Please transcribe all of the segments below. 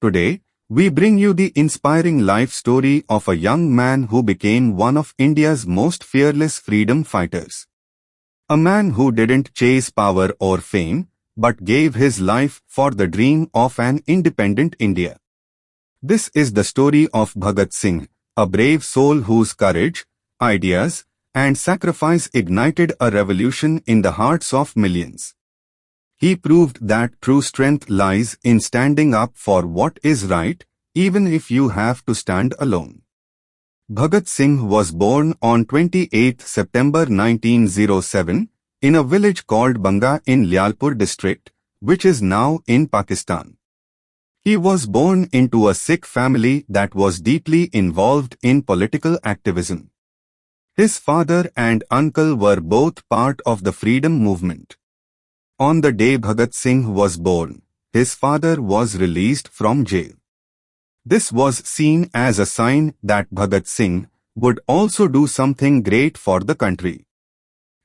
Today, we bring you the inspiring life story of a young man who became one of India's most fearless freedom fighters. A man who didn't chase power or fame, but gave his life for the dream of an independent India. This is the story of Bhagat Singh, a brave soul whose courage, ideas, and sacrifice ignited a revolution in the hearts of millions. He proved that true strength lies in standing up for what is right, even if you have to stand alone. Bhagat Singh was born on 28 September 1907 in a village called Banga in Lyalpur district, which is now in Pakistan. He was born into a Sikh family that was deeply involved in political activism. His father and uncle were both part of the freedom movement. On the day Bhagat Singh was born, his father was released from jail. This was seen as a sign that Bhagat Singh would also do something great for the country.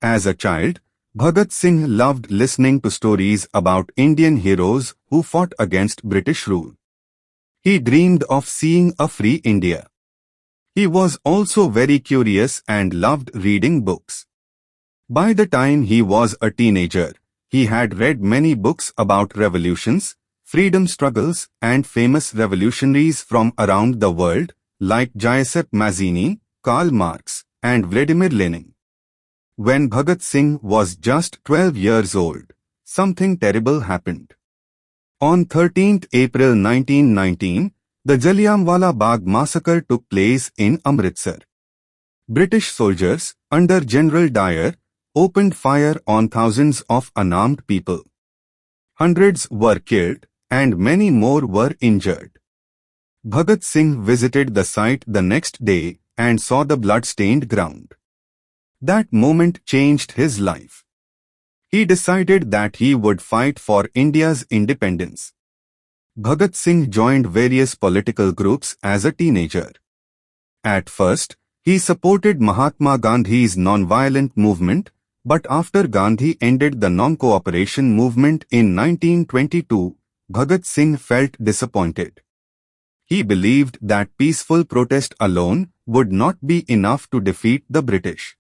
As a child, Bhagat Singh loved listening to stories about Indian heroes who fought against British rule. He dreamed of seeing a free India. He was also very curious and loved reading books. By the time he was a teenager, he had read many books about revolutions, freedom struggles, and famous revolutionaries from around the world, like Giuseppe Mazzini, Karl Marx, and Vladimir Lenin. When Bhagat Singh was just 12 years old, something terrible happened. On 13th April 1919, the Jallianwala Bagh massacre took place in Amritsar. British soldiers, under General Dyer, opened fire on thousands of unarmed people. Hundreds were killed, and many more were injured. Bhagat Singh visited the site the next day and saw the blood-stained ground. That moment changed his life. He decided that he would fight for India's independence. Bhagat Singh joined various political groups as a teenager. At first, he supported Mahatma Gandhi's non-violent movement, but after Gandhi ended the non-cooperation movement in 1922, Bhagat Singh felt disappointed. He believed that peaceful protest alone would not be enough to defeat the British.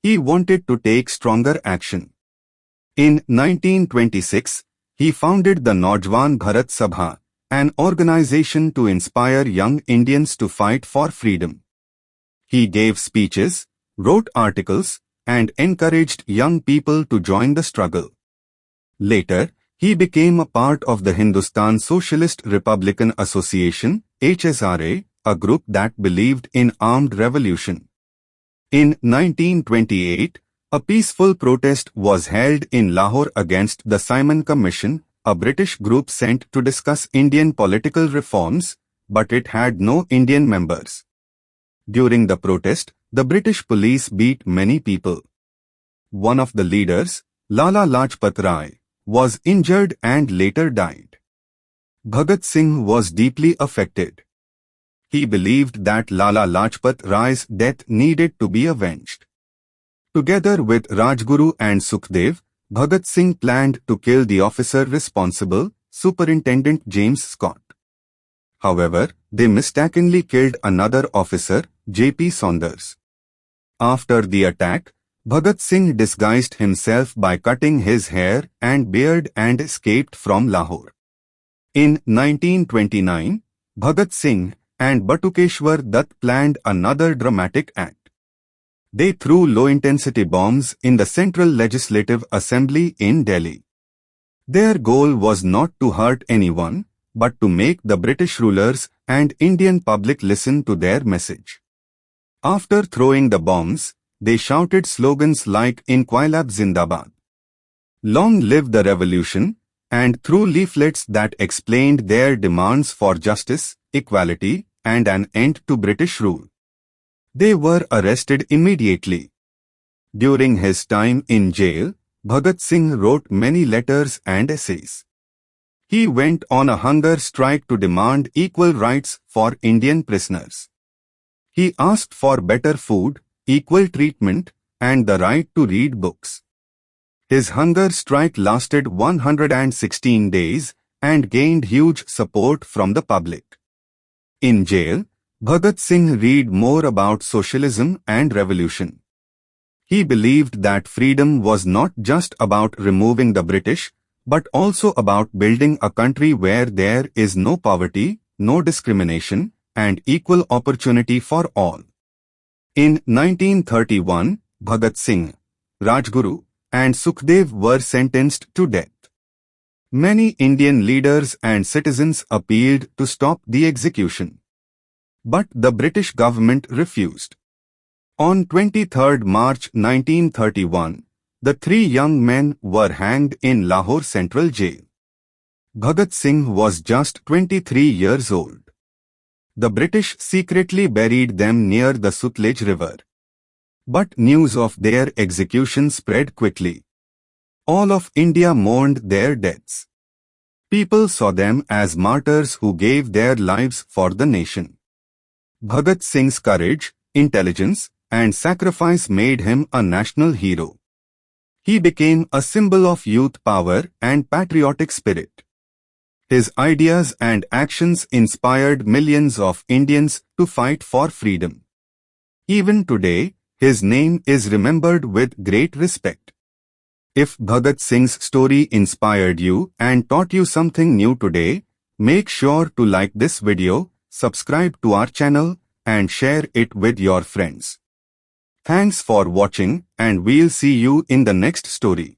He wanted to take stronger action. In 1926, he founded the Naujwan Bharat Sabha, an organization to inspire young Indians to fight for freedom. He gave speeches, wrote articles, and encouraged young people to join the struggle. Later, he became a part of the Hindustan Socialist Republican Association, HSRA, a group that believed in armed revolution. In 1928, a peaceful protest was held in Lahore against the Simon Commission, a British group sent to discuss Indian political reforms, but it had no Indian members. During the protest, the British police beat many people. One of the leaders, Lala Lajpat Rai, was injured and later died. Bhagat Singh was deeply affected. He believed that Lala Lajpat Rai's death needed to be avenged. Together with Rajguru and Sukhdev, Bhagat Singh planned to kill the officer responsible, Superintendent James Scott. However, they mistakenly killed another officer, J.P. Saunders. After the attack, Bhagat Singh disguised himself by cutting his hair and beard and escaped from Lahore. In 1929, Bhagat Singh and Batukeshwar Dutt planned another dramatic act. They threw low-intensity bombs in the Central Legislative Assembly in Delhi. Their goal was not to hurt anyone, but to make the British rulers and Indian public listen to their message. After throwing the bombs, they shouted slogans like Inquilab Zindabad, Long live the revolution, and threw leaflets that explained their demands for justice, equality, and an end to British rule. They were arrested immediately. During his time in jail, Bhagat Singh wrote many letters and essays. He went on a hunger strike to demand equal rights for Indian prisoners. He asked for better food, equal treatment, and the right to read books. His hunger strike lasted 116 days, and gained huge support from the public. In jail, Bhagat Singh read more about socialism and revolution. He believed that freedom was not just about removing the British, but also about building a country where there is no poverty, no discrimination, and equal opportunity for all. In 1931, Bhagat Singh, Rajguru, and Sukhdev were sentenced to death. Many Indian leaders and citizens appealed to stop the execution. But the British government refused. On 23 March 1931, the three young men were hanged in Lahore Central Jail. Bhagat Singh was just 23 years old. The British secretly buried them near the Sutlej River. But news of their execution spread quickly. All of India mourned their deaths. People saw them as martyrs who gave their lives for the nation. Bhagat Singh's courage, intelligence, and sacrifice made him a national hero. He became a symbol of youth power and patriotic spirit. His ideas and actions inspired millions of Indians to fight for freedom. Even today, his name is remembered with great respect. If Bhagat Singh's story inspired you and taught you something new today, make sure to like this video, subscribe to our channel, and share it with your friends. Thanks for watching, and we'll see you in the next story.